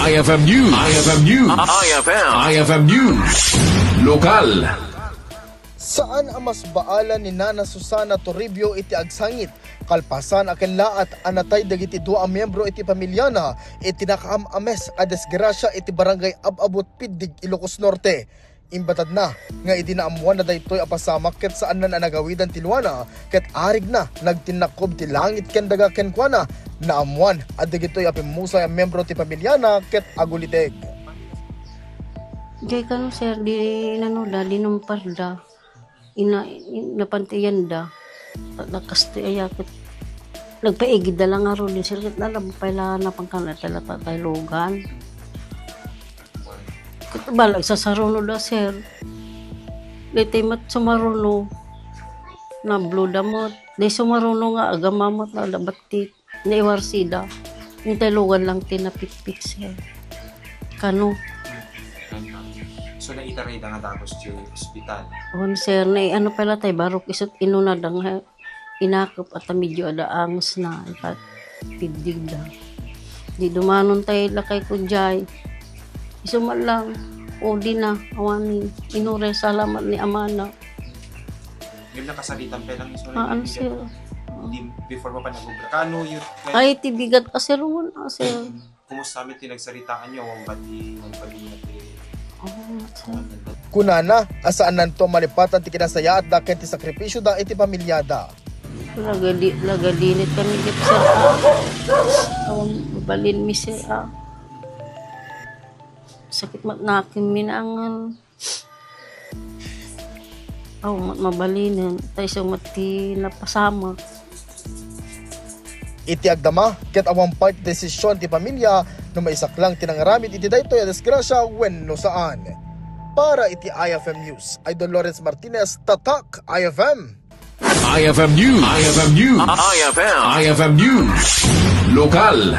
IFM News. IFM News. IFM News. Lokal. Saan ang mas baalan ni Nana Susana Toribio iti agsangit? Kalpasan aken laat anatay dagiti dua ang miyembro iti pamilyana iti nakaamames a desgrasya iti barangay Ababot Piddig, Ilocos Norte. Imbatad na nga iti naamuan na daytoy apasamak ket saan na nagawidan tilwana ket arig na nagtinakob ti langit ken daga ken kuana naamuan at dagitoy apimusay ang miyembro ti pamilyana ket aguliteg. Jay kano sir di nanoda di numparda napantiyan da nakasti ayakit nagpaigid da lang aro din sir ket nalabay na pangkanatala tayo lugan. Balag sa saruno da sir. Litay mat sumaruno. Na blue damot. Day sumaruno nga agamamot na dabatit. Na iwarsida. Yung talugan lang tinapit-pit sir. Kano? So naitaray da nga tapos yung ospital. On sir, na ano pala tayo barok isot inunadang inakop at medyo adaangs na. Ipat pidig da. Di dumanon tayo lakay ko jay. Isuman lang, o di na, awanin, inure, salamat ni Amana. Yung nakasalitan pa lang iso Ano sir? Before pa nag-ubrakano yun. Ay, tibigat kasi roon, sir. Kumusta kami tinagsaritaan nyo, ang bati natin. Sir. Kunana, asaan nanto malipatan ti kinasaya at daken ti sakripisyo da iti pamilyada. Lagadinit kami dip sir. Balin mi sir. Sakit mat nakin minangan. Mabalinin. Tayo siya mati napasama. Iti agdama, ket awang part desisyon ti pamilya no maisak lang tinangaramid iti daytoy a desgrasya wenno saan. Para iti IFM News, ay Don Lawrence Martinez, Tatak IFM. IFM News. IFM News. IFM News. Lokal.